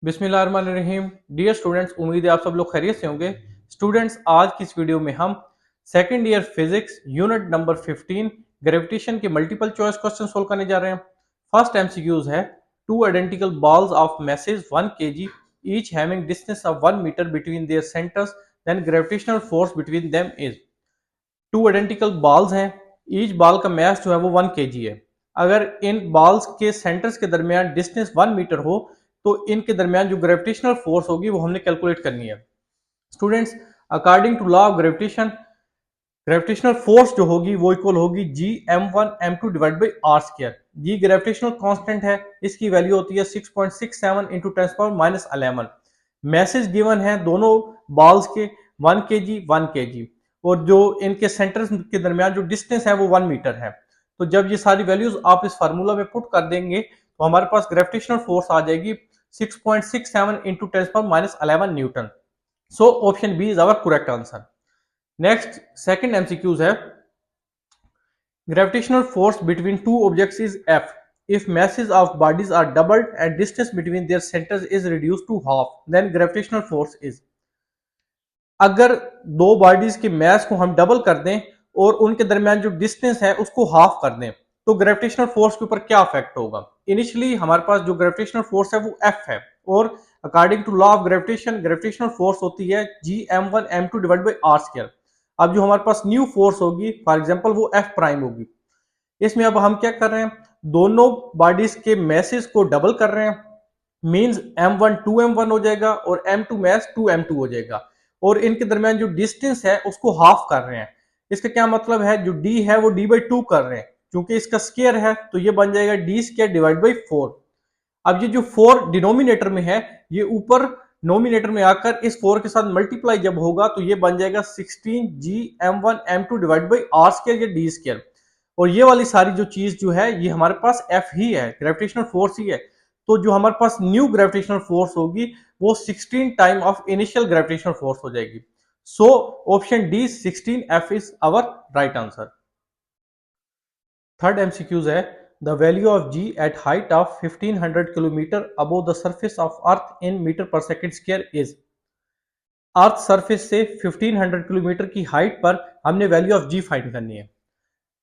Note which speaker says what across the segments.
Speaker 1: बिस्मिल्लाहिर्रहमानिर्रहीम। Dear students, उम्मीद है आप सब लोग खैरियत से होंगे। स्टूडेंट्स, आज की इस वीडियो में हम second year physics unit number 15 gravitation के मल्टीपल चॉइस क्वेश्चन सोल्व करने जा रहे हैं। फर्स्ट एमसीक्यूज है, two identical balls of masses 1 kg each having distance of 1 metre between their centres, then gravitational force between them is. Two identical balls हैं, each ball का mass जो है वो 1 kg है। अगर इन बॉल्स के सेंटर्स के दरमियान डिस्टेंस 1 मीटर हो तो इनके दरमियान जो ग्रेविटेशनल फोर्स होगी वो हमने कैलकुलेट करनी है। Students, according to law of gravitation, gravitational force जो होगी वो इक्वल होगी G m1 m2 divide by R square. G gravitational constant है, इसकी वैल्यू होती है 6.67 इंटू 10⁻11। मैसेज गिवन है दोनों बॉल्स के 1 kg 1 kg, और जो इनके सेंटर्स के दरमियान जो डिस्टेंस है वो 1 मीटर है। तो जब ये सारी वैल्यूज आप इस फार्मूला में पुट कर देंगे तो हमारे पास ग्रेविटेशनल फोर्स आ जाएगी 6.67 into 10⁻11 newton. So option B is our correct answer. Next second MCQs है, gravitational force between two objects is F if masses of bodies are doubled and distance between their centers is reduced to half, then gravitational force is। अगर दो bodies के mess को हम double कर दें और उनके दरमियान जो डिस्टेंस है उसको हाफ कर दें तो ग्रेविटेशनल फोर्स के ऊपर क्या इफेक्ट होगा। इनिशियली हमारे पास जो ग्रेविटेशनल फोर्स है वो एफ है, और according to law of gravitation gravitational force होती है G m1 m2 divide by R square. अब जो हमारे पास न्यू फोर्स होगी फॉर एग्जांपल वो एफ प्राइम होगी। इसमें अब हम क्या कर रहे हैं, दोनों बॉडीज के मैसेज को डबल कर रहे हैं, मींस m1 2m1 हो जाएगा और m2 मैस 2m2 हो जाएगा, और इनके दरमियान जो डिस्टेंस है उसको हाफ कर रहे हैं। इसका क्या मतलब है, जो d है वो d/2 कर रहे हैं, क्योंकि इसका स्क्वायर है तो ये बन जाएगा d² डिवाइड बाई 4। अब ये जो 4 डिनोमिनेटर में है ये ऊपर नोमिनेटर में आकर इस 4 के साथ मल्टीप्लाई जब होगा तो ये बन जाएगा 16g m1 m2 divide by R square या d²। और ये वाली सारी जो चीज जो है ये हमारे पास एफ ही है, ग्रेविटेशनल फोर्स ही है। तो जो हमारे पास न्यू ग्रेविटेशनल फोर्स होगी वो 16 time of initial gravitational force हो जाएगी। So option D 16f is our right answer. Third MCQs है, the value of g at height of 1500 kilometre above the surface of earth in metre per second square is. Earth surface से 1500 kilometre की height पर हमने value of ji find करनी है।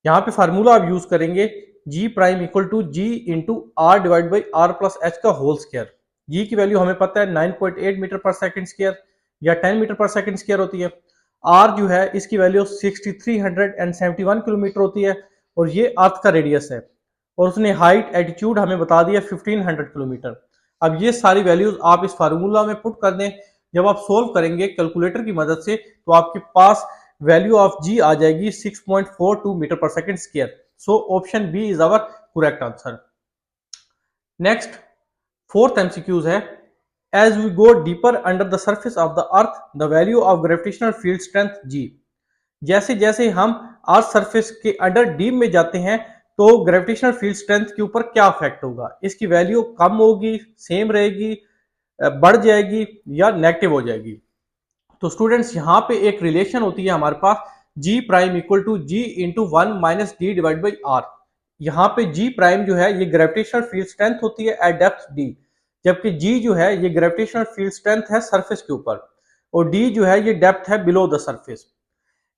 Speaker 1: यहाँ पे formula आप यूज करेंगे G prime equal to ji into R divide by R plus H का होल स्क्वायर। जी की वैल्यू हमें पता है 9.8 मीटर पर सेकंड स्क्वायर या 10 मीटर पर सेकंड स्क्वायर होती है। आर जो है इसकी वैल्यू 6371 किलोमीटर होती है, और ये अर्थ का रेडियस है, और उसने हाइट एटीट्यूड हमें बता दिया 1500 किलोमीटर। अब ये सारी वैल्यूज आप इस फार्मूला में पुट कर दें, जब आप सोल्व करेंगे कैलकुलेटर की मदद से तो आपके पास वैल्यू ऑफ जी आ जाएगी 6.42 metre per second square. So option B is our correct answer. Next fourth MCQs है, as we go deeper under the surface of the earth the value of gravitational field strength g. जैसे जैसे हम earth surface के under deep में जाते हैं तो gravitational field strength के ऊपर क्या इफेक्ट होगा, इसकी वैल्यू कम होगी, सेम रहेगी, बढ़ जाएगी या नेगेटिव हो जाएगी। तो स्टूडेंट्स यहाँ पे एक रिलेशन होती है हमारे पास g prime equal to ji into 1 minus d divide by are. यहाँ पे जी प्राइम जो है ये ग्रेविटेशनल फील्ड स्ट्रेंथ होती है एट डेप्थ डी, जबकि जी जो है ये ग्रेविटेशनल फील्ड स्ट्रेंथ है सरफेस के ऊपर, और डी जो है ये डेप्थ है बिलो द सरफेस।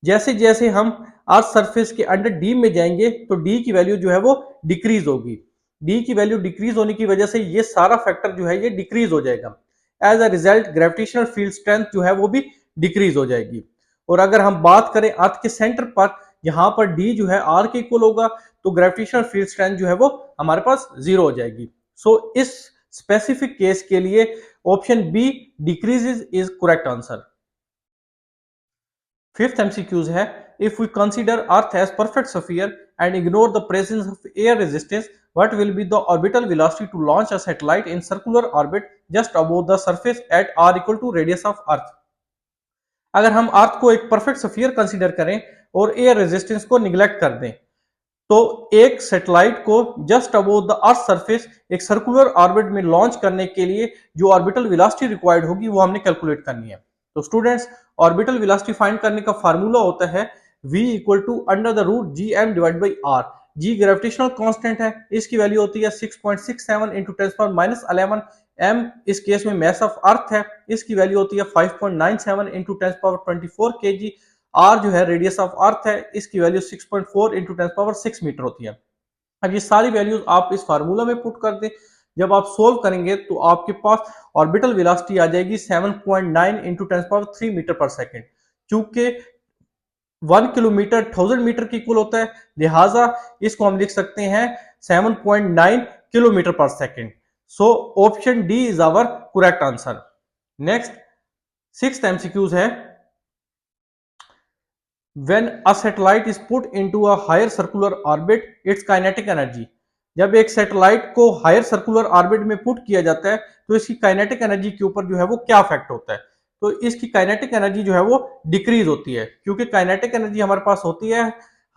Speaker 1: जैसे जैसे हम अर्थ सरफेस के अंडर डी में जाएंगे तो डी की वैल्यू जो है वो डिक्रीज होगी। डी की वैल्यू डिक्रीज होने की वजह से ये सारा फैक्टर जो है ये डिक्रीज हो जाएगा। As a result gravitational field strength जो है वो भी डिक्रीज हो जाएगी। और अगर हम बात करें अर्थ के सेंटर पर, यहाँ पर डी जो है आर के इक्वल होगा, तो ग्रेविटेशनल फील्ड स्ट्रेंथ जो है वो हमारे पास जीरो हो जाएगी। सो इस स्पेसिफिक केस के लिए option B decreases is correct answer. Fifth MCQs है, if we consider earth as perfect sphere and ignore the presence of air resistance, what will be the orbital velocity to launch a satellite in circular orbit just above the surface at r equal to radius of earth। अगर हम अर्थ को एक perfect sphere consider करें और air resistance को neglect कर दें तो एक सैटेलाइट को just above the earth surface एक सर्कुलर ऑर्बिट में लॉन्च करने के लिए जो ऑर्बिटल वेलोसिटी रिक्वायर्ड होगी वो हमने कैलकुलेट करनी है। तो स्टूडेंट्स, ऑर्बिटल वेलोसिटी फाइंड करने का फार्मूला होता है v equal to under the root G M divide by R. G gravitational constant है, इसकी वैल्यू होती है 6.67 इंटू 10⁻11। m इस केस में मैस ऑफ अर्थ है, इसकी वैल्यू होती है 5.97 इंटू 10^24 kg। r जो है रेडियस ऑफ अर्थ है, इसकी वैल्यू 6.4 इंटू 10^6 मीटर होती है। अब ये सारी वैल्यूज आप इस फार्मूला में पुट कर दें। जब आप सोल्व करेंगे तो आपके पास ऑर्बिटल वेलोसिटी आ जाएगी 7.9 इंटू 10^3 मीटर पर सेकेंड। चूंकि 1 किलोमीटर 1000 मीटर की इक्वल होता है, लिहाजा इसको हम लिख सकते हैं 7.9 किलोमीटर पर second. So option D is our correct answer. Next 6th MCQs है, when a satellite is put into a higher circular orbit its kinetic energy। जब एक सैटेलाइट को हायर सर्कुलर ऑर्बिट में पुट किया जाता है तो इसकी काइनेटिक एनर्जी के ऊपर जो है वो क्या इफेक्ट होता है। तो इसकी काइनेटिक एनर्जी जो है वो डिक्रीज होती है, क्योंकि काइनेटिक एनर्जी हमारे पास होती है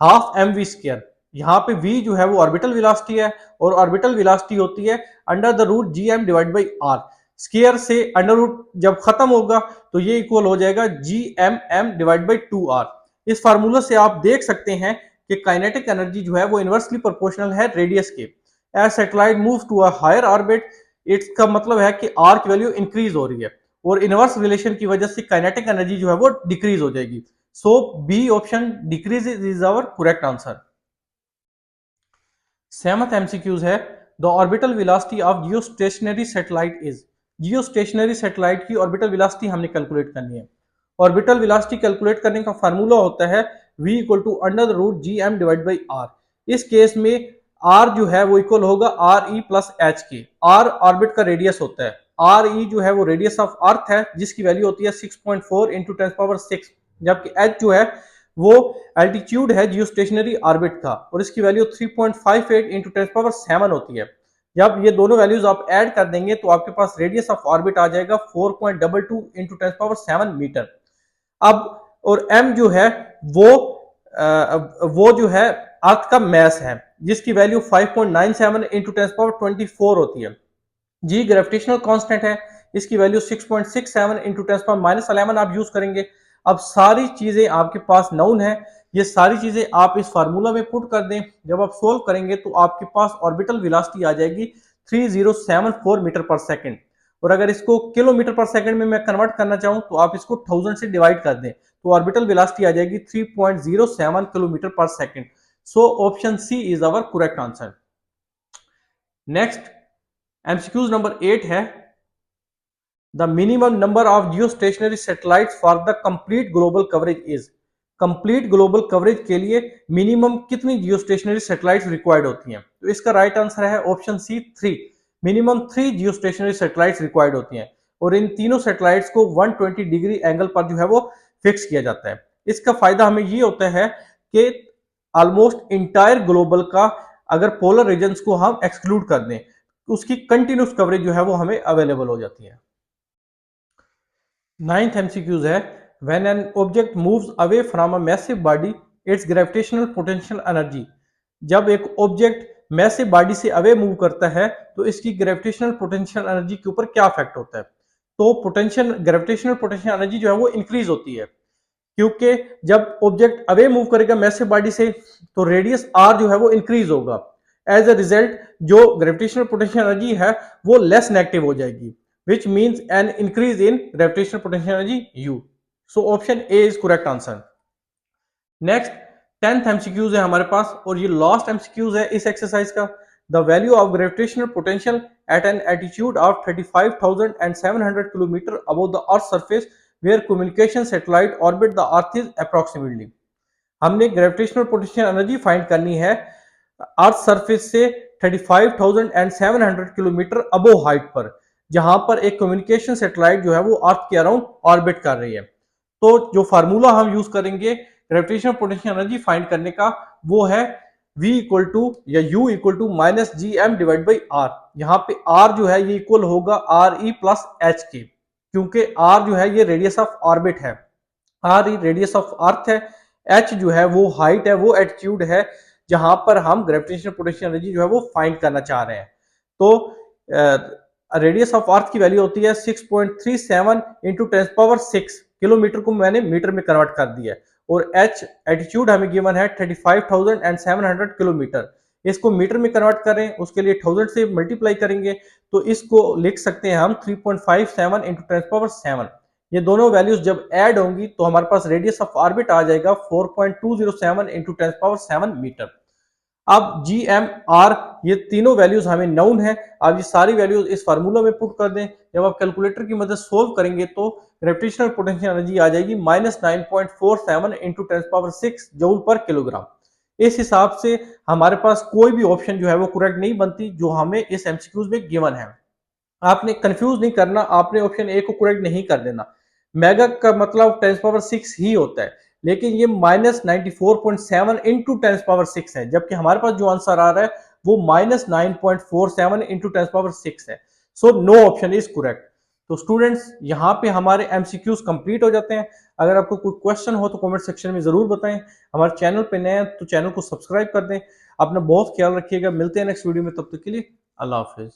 Speaker 1: हाफ एम वी स्क्वायर। यहाँ पे v जो है वो ऑर्बिटल वेलोसिटी है और ऑर्बिटल वेलोसिटी होती है under the root G M divide by R. Square से अंडर रूट जब खत्म होगा तो ये इक्वल हो जाएगा G M M divide by 2r। इस फार्मूला से आप देख सकते हैं कि काइनेटिक एनर्जी जो है वो इनवर्सली प्रोपोर्शनल है रेडियस के। As satellite move to a higher orbit, इसका मतलब है कि आर की वैल्यू इंक्रीज हो रही है और इनवर्स रिलेशन की वजह से काइनेटिक एनर्जी जो है वो डिक्रीज हो जाएगी। So B option decrease is our correct answer. 7th MCQs है, the orbital velocity of geostationary satellite is. Geostationary satellite की ऑर्बिटल वेलोसिटी हमने कैलकुलेट करनी है। ऑर्बिटल वेलोसिटी कैलकुलेट करने का फार्मूला होता है v equal to under the root G M divide by R. इस केस में r जो है वो इक्वल होगा आर ई प्लस एच के। r ऑर्बिट का रेडियस होता है, आर ई जो है वो रेडियस ऑफ अर्थ है जिसकी वैल्यू होती है 6.4 इंटू 10^6, जबकि h जो है वो एल्टीट्यूड है जियोस्टेशनरी ऑर्बिट का और इसकी वैल्यू 3.58 इंटू 10^7 होती है। जब ये दोनों वैल्यूज आप ऐड कर देंगे तो आपके पास रेडियस ऑफ ऑर्बिट आ जाएगा 4.22 इंटू 10^7 मीटर। अब और m जो है वो जो है अर्थ का मैस है जिसकी वैल्यू 5.97 इंटू 10^24 होती है। जी ग्रेविटेशनल कांस्टेंट है, इसकी वैल्यू 6.67 इंटू 10^-11 आप यूज करेंगे। अब सारी चीजें आपके पास नाउन है, ये सारी चीजें आप इस फार्मूला में पुट कर दें। जब आप सोल्व करेंगे तो आपके पास ऑर्बिटल वेलोसिटी आ जाएगी 3074 मीटर पर सेकेंड। और अगर इसको किलोमीटर पर सेकंड में मैं कन्वर्ट करना चाहूं तो आप इसको 1000 से डिवाइड कर दें तो ऑर्बिटल वेलोसिटी आ जाएगी 3.07 kilometre per second. So option C is our correct answer. Next MCQs number 8 है, the minimum number of geostationary satellites for the complete global coverage is. Complete global coverage के लिए minimum कितनी geostationary satellites required होती हैं। तो इसका right answer है option C 3। Minimum 3 geostationary satellites required होती हैं और इन तीनों सैटेलाइट्स को 120 डिग्री एंगल पर जो है वो फिक्स किया जाता है। इसका फायदा हमें ये होता है कि ऑलमोस्ट इंटायर ग्लोबल का अगर पोलर रीजन्स को हम एक्सक्लूड कर दें उसकी कंटिन्यूस कवरेज जो है वो हमें अवेलेबल हो जाती है। 9th एमसीक्यूज है, when an object moves away from a massive body it's gravitational potential energy. जब एक ऑब्जेक्ट मैसिव बॉडी से अवे मूव करता है तो इसकी ग्रेविटेशनल पोटेंशियल एनर्जी के ऊपर क्या इफेक्ट होता है। तो पोटेंशियल ग्रेविटेशनल पोटेंशियल एनर्जी जो है वो इंक्रीज होती है, क्योंकि जब ऑब्जेक्ट अवे मूव करेगा मैसिव बॉडी से तो रेडियस आर जो है वो इंक्रीज होगा। एज अ रिजल्ट जो ग्रेविटेशनल पोटेंशियल एनर्जी है वो लेस नेगेटिव हो जाएगी, which means an increase in gravitational potential energy U. So option A is correct answer. Next 10th MCQs है हमारे पास और ये लास्ट MCQs है इस एक्सरसाइज का। The value of gravitational potential at an altitude of 35,700 km above the Earth's surface where communication satellite orbit the Earth is approximately। हमने gravitational potential energy find करनी है अर्थ सरफेस से 35,700 किलोमीटर अबोव हाइट पर, जहां पर एक communication satellite जो है वो अर्थ के अराउंड ऑर्बिट कर रही है। तो जो फार्मूला हम यूज करेंगे ग्रेविटेशनल पोटेंशियल एनर्जी फाइंड करने का वो है v इक्वल टू या u equal to minus G M divide by are. यहाँ पे r जो है ये इक्वल होगा आर ई प्लस एच के, क्योंकि r जो है ये रेडियस ऑफ ऑर्बिट है, r E radius of earth है, h जो है वो हाइट है, वो एटीट्यूड है जहां पर हम ग्रेविटेशनल पोटेंशियल एनर्जी जो है वो फाइंड करना चाह रहे हैं। तो रेडियस ऑफ अर्थ की वैल्यू होती है 6.37 इंटू 10^6। किलोमीटर को मैंने मीटर में कन्वर्ट कर दिया है और h एटीट्यूड हमें गिवन है 35,700 किलोमीटर। इसको मीटर में कन्वर्ट करें उसके लिए 1000 से मल्टीप्लाई करेंगे तो इसको लिख सकते हैं हम 3.57 इंटू 10⁻7। ये दोनों वैल्यूज जब ऐड होंगी तो हमारे पास रेडियस ऑफ ऑर्बिट आ जाएगा 4.207 इंटू 10⁻7 मीटर। अब जी एम आर ये तीनों वैल्यूज हमें नाउन है। आप ये सारी वैल्यूज इस फार्मूला में पुट कर दें। जब आप कैलकुलेटर की मदद सोल्व करेंगे तो ग्रेविटेशनल पोटेंशियल एनर्जी आ जाएगी -9.47 इंटू 10⁻6 जूल पर किलोग्राम। इस हिसाब से हमारे पास कोई भी ऑप्शन जो है वो करेक्ट नहीं बनती जो हमें इस एमसीक्यूज में गिवन है। आपने कंफ्यूज नहीं करना, आपने ऑप्शन ए को करेक्ट नहीं कर देना। मेगा का मतलब 10⁻6 ही होता है, लेकिन ये -94.7 इंटू 10⁻6 है, जबकि हमारे पास जो आंसर आ रहा है वो -9.47 इंटू 10⁻6 है। So no option is correct. तो स्टूडेंट्स यहाँ पे हमारे एमसीक्यूज कंप्लीट हो जाते हैं। अगर आपको कोई क्वेश्चन हो तो कमेंट सेक्शन में जरूर बताएं। हमारे चैनल पे नए हैं तो चैनल को सब्सक्राइब कर दें। अपना बहुत ख्याल रखिएगा। मिलते हैं नेक्स्ट वीडियो में, तब तक के लिए अल्लाह हाफिज।